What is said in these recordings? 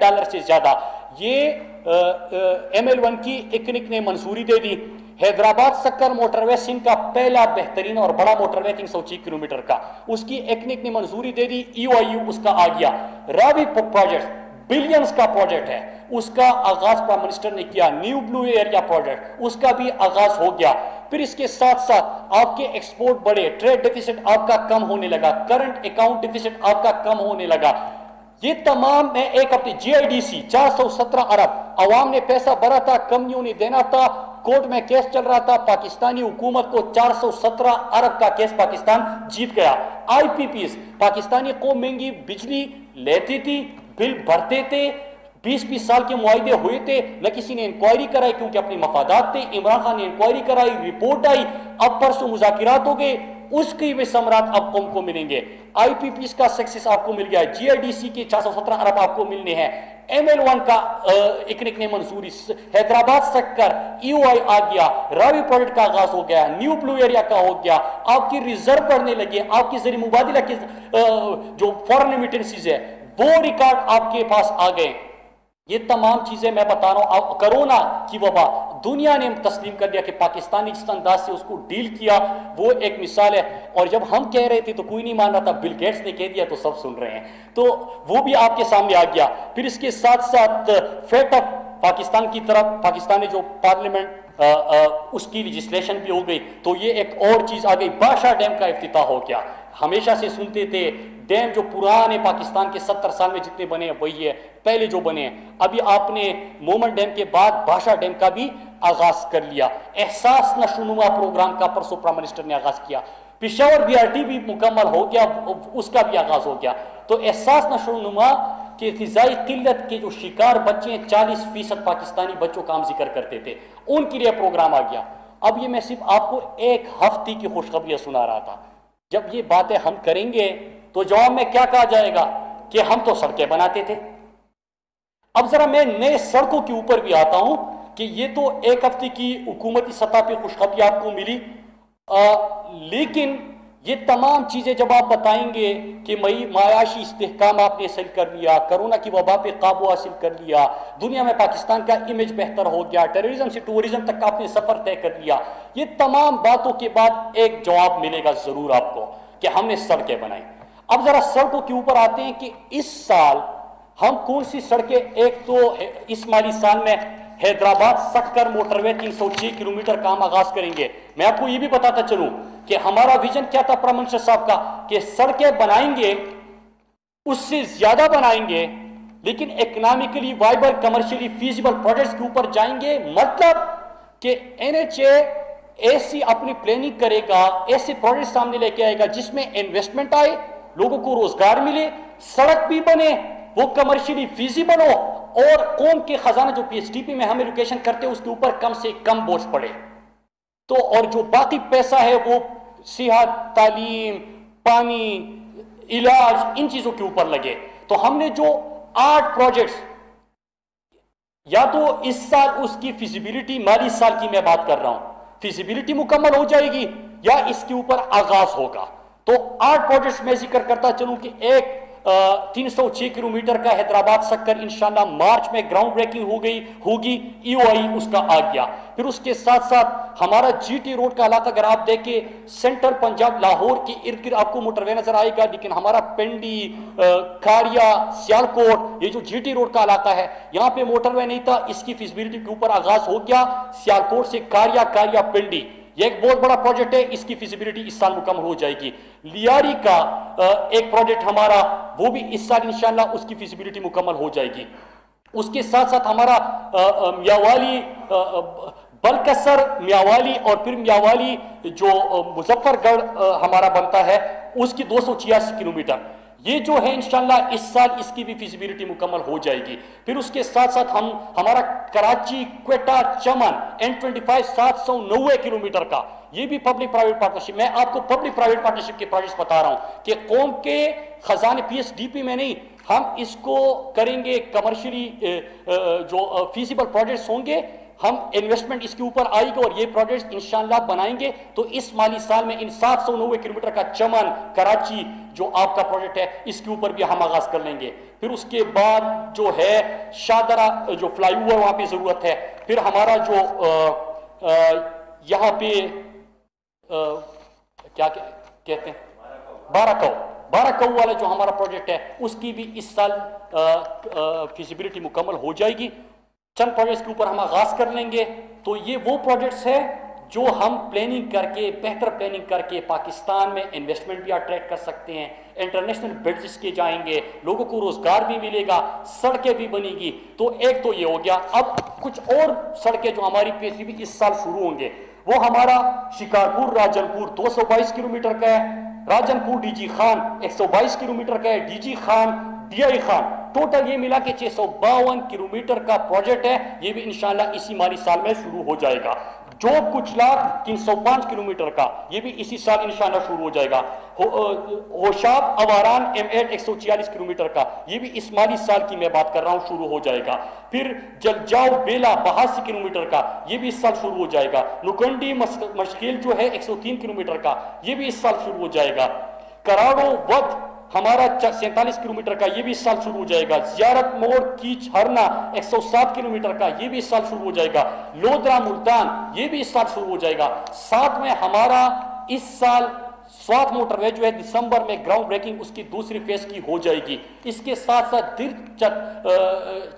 Dollar سے زیادہ یہ ML1 کی ایکنک نے منظوری دے دی. حیدرآباد سکر موٹر وے سندھ کا پہلا بہترین اور بڑا موٹر وے 306 کلومیٹر کا, اس کی ایکنک نے منظوری دے دی. EOIU اس کا آ گیا. راوی پروجیکٹ بلینز کا پروجیکٹ ہے, اس کا آغاز پرائم منسٹر نے کیا. نیو بلو ایریا پروجیکٹ اس کا بھی آغاز ہو گیا. پھر اس کے ساتھ ساتھ آپ کے ایکسپورٹ بڑھے, ٹریڈ ڈیفیسٹ آپ کا کم ہونے لگا, کرنٹ اکاؤنٹ ڈیفیسٹ آپ کا کم ہونے لگا. یہ تمام میں ایک ہفتے GIDC 417 ارب, عوام نے پیسہ بھرا تھا, کمپنیوں نے دینا تھا, کورٹ میں کیس چل رہا تھا, پاکستانی حکومت کو 417 ارب کا کیس پاکستان جیت گیا. IPPs پاکستانی قوم مہنگی بجلی لیتی تھی, بل بھرتے تھے, 20-20 سال کے معاہدے ہوئے تھے, نہ کسی نے انکوائری کرائی کیونکہ اپنے مفادات تھے. عمران خان نے انکوائری کرائی, رپورٹ آئی, اب پرسوں مذاکرات ہو گئے, اس کی بھی ثمرات اب قوم کو ملیں گے. IPPs کا سکسیس آپ کو مل گیا, GIDC کے 417 ارب آپ کو ملنے ہیں, ML1 کا اکنک نے منظوری, حیدرآباد سکر EOI آ گیا, راوی پروجیکٹ کا آغاز ہو گیا, نیو بلو ایریا کا ہو گیا, آپ کی ریزرو بڑھنے لگے, آپ کی زر مبادلہ کی جو فورن ایمیٹنسیز ہے وہ ریکارڈ آپ کے پاس آ گئے. یہ تمام چیزیں میں بتا رہا ہوں. کرونا کی وبا دنیا نے تسلیم کر دیا کہ پاکستان نے جس انداز سے اس کو ڈیل کیا وہ ایک مثال ہے. اور جب ہم کہہ رہے تھے تو کوئی نہیں مان رہا تھا, بل گیٹس نے کہہ دیا تو سب سن رہے ہیں, تو وہ بھی آپ کے سامنے آ گیا. پھر اس کے ساتھ ساتھ فیٹ اپ پاکستان کی طرف, پاکستان نے جو پارلیمنٹ اس کی لیجسلیشن بھی ہو گئی, تو یہ ایک اور چیز آ گئی. بادشاہ ڈیم کا افتتاح ہو گیا. ہمیشہ سے سنتے تھے ڈیم جو پرانے پاکستان کے 70 سال میں جتنے بنے ہیں وہی ہے پہلے جو بنے ہیں. ابھی آپ نے مومن ڈیم کے بعد بادشاہ ڈیم کا بھی آغاز کر لیا. احساس نشوونما پروگرام کا پرسوں پرائم منسٹر نے آغاز کیا. پشاور BRT بھی مکمل ہو گیا, اس کا بھی آغاز ہو گیا. تو احساس نشوونما کہ غذائی قلت کے جو شکار بچے ہیں 40% پاکستانی بچوں کا ہم ذکر کرتے تھے, ان کے لیے پروگرام آ گیا. اب یہ میں صرف آپ کو ایک ہفتے کی خوشخبریاں سنا رہا تھا. جب یہ باتیں ہم کریں گے تو جواب میں کیا کہا جائے گا کہ ہم تو سڑکیں بناتے تھے. اب ذرا میں نئے سڑکوں کے اوپر بھی آتا ہوں کہ یہ تو ایک ہفتے کی حکومتی سطح پہ خوشخبری آپ کو ملی, لیکن یہ تمام چیزیں جب آپ بتائیں گے کہ معاشی استحکام آپ نے حاصل کر لیا, کرونا کی وبا پہ قابو حاصل کر لیا, دنیا میں پاکستان کا امیج بہتر ہو گیا, ٹیررزم سے ٹورزم تک آپ نے سفر طے کر لیا, یہ تمام باتوں کے بعد ایک جواب ملے گا ضرور آپ کو کہ ہم نے سڑکیں بنائی. اب ذرا سڑکوں کے اوپر آتے ہیں کہ اس سال ہم کون سی سڑکیں, ایک تو اس مالی سال میں حیدرآباد سکر موٹر وے 306 کلومیٹر کا ہم آغاز کریں گے. میں آپ کو یہ بھی بتاتا چلوں کہ ہمارا ویژن کیا تھا پرائم منسٹر صاحب کا کہ سڑکیں بنائیں گے, اس سے زیادہ بنائیں گے, لیکن economically viable commercially feasible projects کے اوپر جائیں گے. مطلب کہ NHA ایسی اپنی پلاننگ کرے گا, ایسے پروجیکٹ سامنے لے کے آئے گا جس میں انویسٹمنٹ آئے, لوگوں کو روزگار ملے, سڑک بھی بنے, وہ کمرشلی فیزیبل ہو, اور قوم کے خزانہ جو PHDP میں ہم ایجوکیشن کرتے ہیں اس کے اوپر کم سے کم بوجھ پڑے. تو اور جو باقی پیسہ ہے وہ صحت, تعلیم, پانی, علاج, ان چیزوں کے اوپر لگے. تو ہم نے جو 8 پروجیکٹس, یا تو اس سال اس کی فیزیبلٹی, مالی سال کی میں بات کر رہا ہوں, فیزیبلٹی مکمل ہو جائے گی یا اس کے اوپر آغاز ہوگا. تو 8 پروجیکٹس میں ذکر کرتا چلوں کہ ایک 306 کلومیٹر کا حیدرآباد سکر انشاءاللہ مارچ میں گراؤنڈ بریکنگ ہوگی, EOI اس کا آ گیا. پھر اس کے ساتھ ساتھ ہمارا GT روڈ کا علاقہ اگر آپ دیکھیں سینٹرل پنجاب لاہور کے ارد گرد آپ کو موٹر وے نظر آئے گا, لیکن ہمارا پنڈی, کھاریا, سیالکوٹ, یہ جو GT روڈ کا علاقہ ہے یہاں پہ موٹر وے نہیں تھا, اس کی فیزیبلٹی کے اوپر آغاز ہو گیا. سیالکوٹ سے کھاریا پنڈی, یہ ایک بہت بڑا پروجیکٹ ہے, اس کی فیزیبلٹی اس سال مکمل ہو جائے گی. لیاری کا ایک پروجیکٹ ہمارا, وہ بھی اس سال انشاءاللہ اس کی فیزیبلٹی مکمل ہو جائے گی. اس کے ساتھ ساتھ ہمارا میاوالی, بلکسر, میاوالی اور پھر میاوالی جو مظفر گڑھ ہمارا بنتا ہے اس کی 286 کلومیٹر, یہ جو ہے انشاءاللہ اس سال اس کی بھی فیزیبلٹی مکمل ہو جائے گی. پھر اس کے ساتھ ساتھ ہمارا کراچی کوئٹہ چمن N25 790 کلومیٹر کا, یہ بھی پبلک پرائیویٹ پارٹنرشپ. میں آپ کو پبلک پرائیویٹ پارٹنرشپ کے پروجیکٹس بتا رہا ہوں کہ قوم کے خزانے PHDP میں نہیں, ہم اس کو کریں گے کمرشلی جو فیزیبل پروجیکٹس ہوں گے, ہم انویسٹمنٹ اس کے اوپر آئے گی اور یہ پروجیکٹس انشاءاللہ بنائیں گے تو اس مالی سال میں ان 790 کلومیٹر کا چمن کراچی جو آپ کا پروجیکٹ ہے اس کے اوپر بھی ہم آغاز کر لیں گے. پھر اس کے بعد جو ہے شاہدرہ جو فلائی اوور وہاں پہ ضرورت ہے. پھر ہمارا جو یہاں پہ کیا کہتے ہیں بارہ کو والا جو ہمارا پروجیکٹ ہے اس کی بھی اس سال فیزیبلٹی مکمل ہو جائے گی. چند پروجیکٹس کے اوپر ہم آغاز کر لیں گے. تو یہ وہ پروجیکٹس ہیں جو ہم پلاننگ کر کے بہتر پلاننگ کر کے پاکستان میں انویسٹمنٹ بھی اٹریکٹ کر سکتے ہیں, انٹرنیشنل بڈجز کے جائیں گے, لوگوں کو روزگار بھی ملے گا, سڑکیں بھی بنے گی. تو ایک تو یہ ہو گیا. اب کچھ اور سڑکیں جو ہماری پیش بھی اس سال شروع ہوں گے وہ ہمارا شکارپور راجن پور 222 کلومیٹر کا ہے, راجن پور ڈی جی خان 122 کلومیٹر کا ہے, D G Khan D I Khan total یہ ملا کے 652 کلومیٹر کا پروجیکٹ ہے. یہ بھی انشاءاللہ اسی مالی سال میں شروع ہو جائے گا. جو کچھ لاکھ 305 کلومیٹر کا یہ بھی اسی سال انشاءاللہ شروع ہو جائے گا. ہوشاب اواران M8 146 کلومیٹر کا یہ بھی اس مالی سال کی میں بات کر رہا ہوں شروع ہو جائے گا. پھر جلجاؤ بیلا 82 کلومیٹر کا یہ بھی اس سال شروع ہو جائے گا. نکنڈی مشکل جو ہے 103 کلومیٹر کا یہ بھی اس سال شروع ہو جائے گا. کراڑو وقت ہمارا 47 کلومیٹر کا یہ بھی اس سال شروع ہو جائے گا. زیارت موڑ کیچ ہرنا 107 کلومیٹر کا یہ بھی اس سال شروع ہو جائے گا. لودرا ملتان یہ بھی اس سال شروع ہو جائے گا. ساتھ میں ہمارا اس سال سوات موٹر وے جو ہے دسمبر میں گراؤنڈ بریکنگ اس کی دوسری فیز کی ہو جائے گی. اس کے ساتھ ساتھ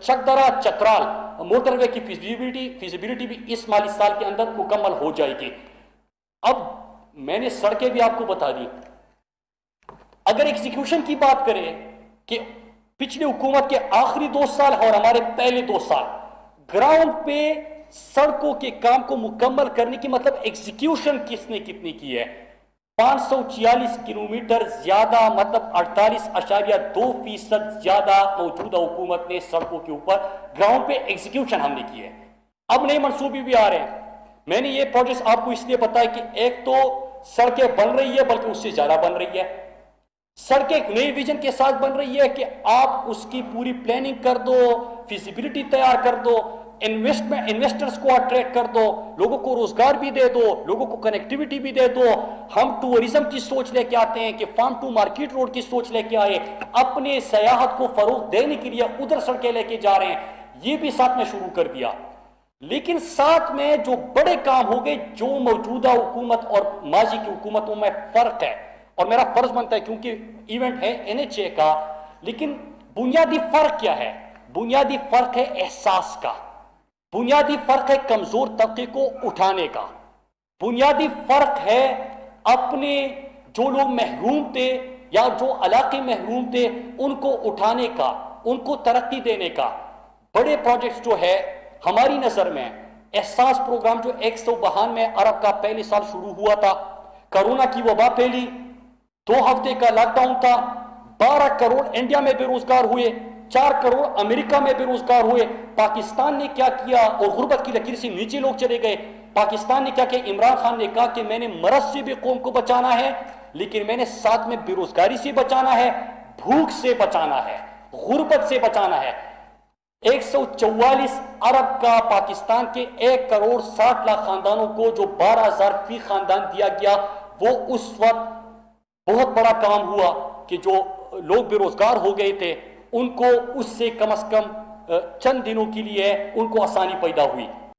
چکدرا چترال موٹر وے کی فیزیبلٹی بھی اس مالی سال کے اندر مکمل ہو جائے گی. اب میں نے سڑکیں بھی آپ کو بتا دی. اگر ایگزیکیوشن کی بات کریں کہ پچھلی حکومت کے آخری 2 سال اور ہمارے پہلے 2 سال گراؤنڈ پہ سڑکوں کے کام کو مکمل کرنے کی مطلب ایگزیکیوشن کس نے کتنی کی ہے 546 کلومیٹر زیادہ مطلب 48.2% زیادہ موجودہ حکومت نے سڑکوں کے اوپر گراؤنڈ پہ ایگزیکیوشن ہم نے کی ہے. اب نئے منصوبے بھی آ رہے ہیں. میں نے یہ پروجیکٹ آپ کو اس لیے بتایا کہ ایک تو سڑکیں بن رہی ہے بلکہ اس سے زیادہ بن رہی ہے. سڑکیں نئی ویژن کے ساتھ بن رہی ہے کہ آپ اس کی پوری پلاننگ کر دو, فیزیبلٹی تیار کر دو, انویسٹرز کو اٹریکٹ کر دو, لوگوں کو روزگار بھی دے دو, لوگوں کو کنیکٹیوٹی بھی دے دو. ہم ٹورزم کی سوچ لے کے آتے ہیں کہ فارم ٹو مارکیٹ روڈ کی سوچ لے کے آئے, اپنے سیاحت کو فروغ دینے کے لیے ادھر سڑکیں لے کے جا رہے ہیں. یہ بھی ساتھ میں شروع کر دیا. لیکن ساتھ میں جو بڑے کام ہو گئے جو موجودہ حکومت اور ماضی کی حکومتوں میں فرق ہے, اور میرا فرض بنتا ہے کیونکہ ایونٹ ہے NHA کا, لیکن بنیادی فرق کیا ہے؟ بنیادی فرق ہے احساس کا, بنیادی فرق ہے کمزور طبقے کو اٹھانے کا, بنیادی فرق ہے اپنے جو لوگ محروم تھے یا جو علاقے محروم تھے ان کو اٹھانے کا, ان کو ترقی دینے کا. بڑے پروجیکٹس جو ہے ہماری نظر میں احساس پروگرام جو 192 ارب کا پہلے سال شروع ہوا تھا, کرونا کی وبا پھیلی, 2 ہفتے کا لاک ڈاؤن تھا, 12 کروڑ انڈیا میں بے روزگار ہوئے, 4 کروڑ امریکہ میں بے روزگار ہوئے. پاکستان نے کیا کیا اور غربت کی لکیر سے نیچے لوگ چلے گئے. پاکستان نے کیا کہ عمران خان نے کہا کہ میں نے مرض سے بھی قوم کو بچانا ہے, لیکن میں نے ساتھ میں بے روزگاری سے بچانا ہے, بھوک سے بچانا ہے, غربت سے بچانا ہے. 144 ارب کا پاکستان کے 1 کروڑ 60 لاکھ خاندانوں کو جو 12,000 فی خاندان دیا گیا, وہ اس وقت بہت بڑا کام ہوا کہ جو لوگ بے روزگار ہو گئے تھے ان کو اس سے کم از کم چند دنوں کے لیے ان کو آسانی پیدا ہوئی.